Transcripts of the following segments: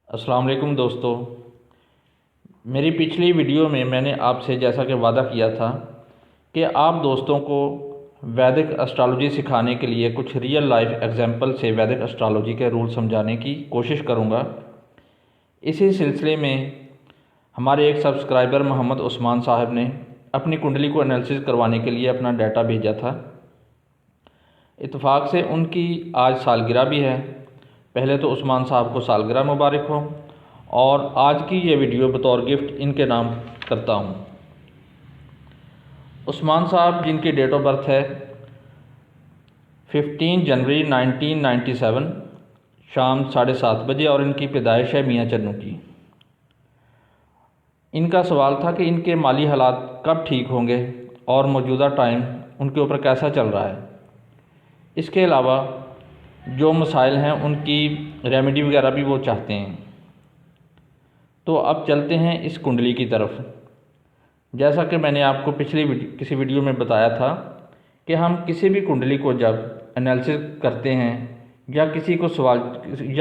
अस्सलाम वालेकुम दोस्तों। मेरी पिछली वीडियो में मैंने आपसे जैसा कि वादा किया था कि आप दोस्तों को वैदिक एस्ट्रोलॉजी सिखाने के लिए कुछ रियल लाइफ एग्जाम्पल से वैदिक एस्ट्रोलॉजी के रूल समझाने की कोशिश करूंगा। इसी सिलसिले में हमारे एक सब्सक्राइबर मोहम्मद उस्मान साहब ने अपनी कुंडली को एनालिसिस करवाने के लिए अपना डाटा भेजा था। इत्तेफाक से उनकी आज सालगिरह भी है। पहले तो उस्मान साहब को सालगिरह मुबारक हो और आज की ये वीडियो बतौर गिफ्ट इनके नाम करता हूँ। उस्मान साहब जिनकी डेट ऑफ बर्थ है 15 जनवरी 1997 शाम 7:30 बजे और इनकी पैदाइश है मियाँ चन्नू की। इनका सवाल था कि इनके माली हालात कब ठीक होंगे और मौजूदा टाइम उनके ऊपर कैसा चल रहा है। इसके अलावा जो मसाइल हैं उनकी रेमेडी वगैरह भी वो चाहते हैं। तो अब चलते हैं इस कुंडली की तरफ। जैसा कि मैंने आपको किसी वीडियो में बताया था कि हम किसी भी कुंडली को जब एनालिसिस करते हैं या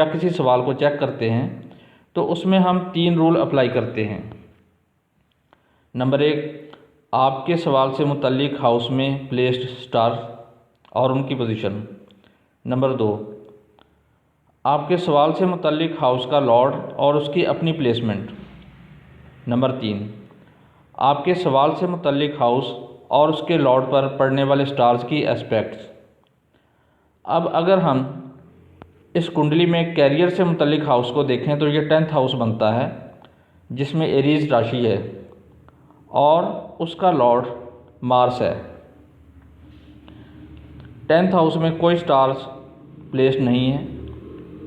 किसी सवाल को चेक करते हैं तो उसमें हम 3 रूल अप्लाई करते हैं। नंबर 1, आपके सवाल से मुतल्लिक हाउस में प्लेस्ड स्टार और उनकी पोजीशन। नंबर 2, आपके सवाल से मुतल्लिक हाउस का लॉर्ड और उसकी अपनी प्लेसमेंट। नंबर 3, आपके सवाल से मुतल्लिक हाउस और उसके लॉर्ड पर पड़ने वाले स्टार्स की एस्पेक्ट्स। अब अगर हम इस कुंडली में कैरियर से मुतल्लिक हाउस को देखें तो ये 10th हाउस बनता है जिसमें एरीज राशि है और उसका लॉर्ड मार्स है। 10th हाउस में कोई स्टार्स प्लेस्ड नहीं है।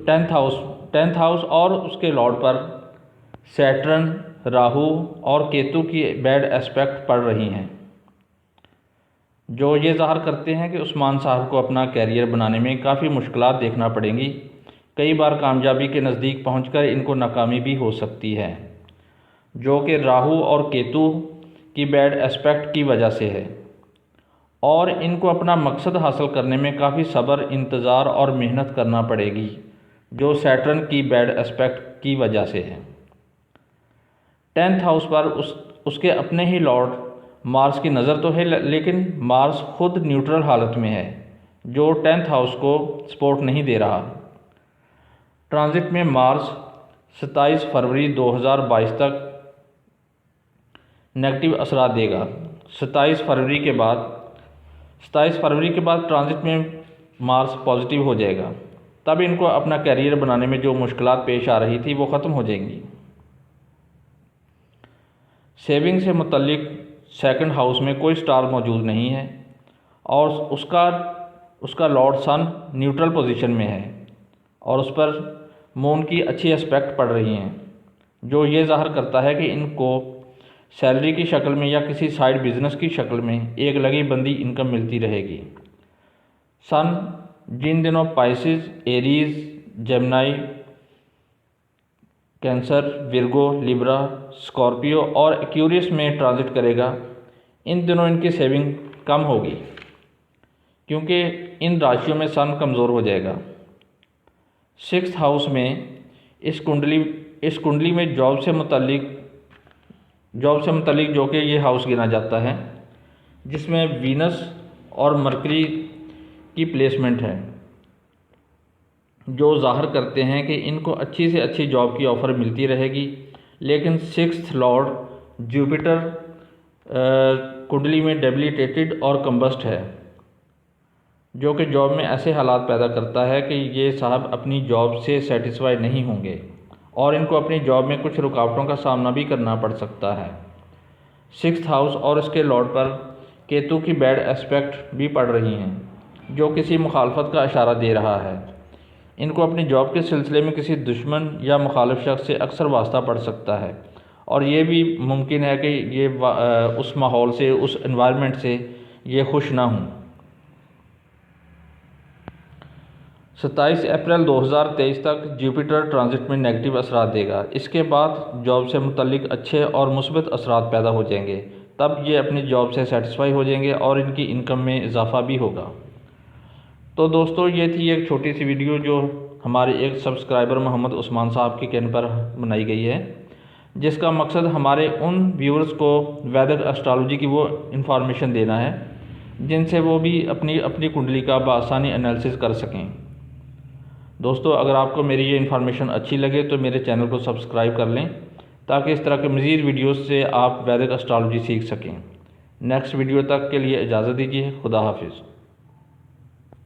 10th हाउस और उसके लॉर्ड पर सैटर्न, राहु और केतु की बैड एस्पेक्ट पड़ रही हैं, जो ये ज़ाहिर करते हैं कि उस्मान साहब को अपना कैरियर बनाने में काफ़ी मुश्किलात देखना पड़ेंगी। कई बार कामयाबी के नज़दीक पहुंचकर इनको नाकामी भी हो सकती है, जो कि राहु और केतु की बैड एस्पेक्ट की वजह से है। और इनको अपना मकसद हासिल करने में काफ़ी सब्र, इंतज़ार और मेहनत करना पड़ेगी, जो सैटर्न की बैड एस्पेक्ट की वजह से है। 10th हाउस पर उसके अपने ही लॉर्ड मार्स की नज़र तो है, लेकिन मार्स खुद न्यूट्रल हालत में है, जो 10th हाउस को सपोर्ट नहीं दे रहा। ट्रांजिट में मार्स 27 फरवरी 2022 तक नेगेटिव असरात देगा। 27 फरवरी के बाद ट्रांजिट में मार्स पॉजिटिव हो जाएगा। तब इनको अपना कैरियर बनाने में जो मुश्किलात पेश आ रही थी वो ख़त्म हो जाएंगी। सेविंग से मुतल्लिक 2nd हाउस में कोई स्टार मौजूद नहीं है और उसका लॉर्ड सन न्यूट्रल पोजीशन में है और उस पर मून की अच्छी एस्पेक्ट पड़ रही हैं, जो ये ज़ाहिर करता है कि इनको सैलरी की शक्ल में या किसी साइड बिजनेस की शक्ल में एक लगी बंदी इनकम मिलती रहेगी। सन जिन दिनों Pisces, Aries, Gemini, cancer, Virgo, Libra, Scorpio और एक्वेरियस में ट्रांजिट करेगा, इन दिनों इनकी सेविंग कम होगी क्योंकि इन राशियों में सन कमज़ोर हो जाएगा। 6th हाउस में इस कुंडली में जॉब से मुतल्लिक जो कि ये हाउस गिना जाता है, जिसमें वीनस और मरकरी की प्लेसमेंट है, जो ज़ाहिर करते हैं कि इनको अच्छी से अच्छी जॉब की ऑफ़र मिलती रहेगी। लेकिन 6th लॉर्ड जुपिटर कुंडली में डेबिलिटेटेड और कंबस्ट है, जो कि जॉब में ऐसे हालात पैदा करता है कि ये साहब अपनी जॉब से सेटिस्फाई नहीं होंगे और इनको अपनी जॉब में कुछ रुकावटों का सामना भी करना पड़ सकता है। 6th हाउस और इसके लॉर्ड पर केतु की बैड एस्पेक्ट भी पड़ रही हैं, जो किसी मुखालफत का इशारा दे रहा है। इनको अपनी जॉब के सिलसिले में किसी दुश्मन या मुखालिफ शख्स से अक्सर वास्ता पड़ सकता है और ये भी मुमकिन है कि ये उस माहौल से, उस एनवायरनमेंट से ये खुश ना हों। 27 अप्रैल 2023 तक जुपिटर ट्रांजिट में नेगेटिव असरात देगा। इसके बाद जॉब से मुतल्लिक अच्छे और मुस्बत असरात पैदा हो जाएंगे। तब ये अपनी जॉब से सेटिस्फाई हो जाएंगे और इनकी इनकम में इजाफा भी होगा। तो दोस्तों, ये थी एक छोटी सी वीडियो जो हमारे एक सब्सक्राइबर मोहम्मद उस्मान साहब के कहने पर बनाई गई है, जिसका मकसद हमारे उन व्यूअर्स को वैदिक एस्ट्रोलॉजी की वो इन्फॉर्मेशन देना है जिनसे वो भी अपनी अपनी कुंडली का बआसानी एनालिसिस कर सकें। दोस्तों, अगर आपको मेरी ये इन्फॉर्मेशन अच्छी लगे तो मेरे चैनल को सब्सक्राइब कर लें ताकि इस तरह के मज़ीद वीडियोस से आप वैदिक एस्ट्रोलॉजी सीख सकें। नेक्स्ट वीडियो तक के लिए इजाज़त दीजिए। खुदा हाफिज़।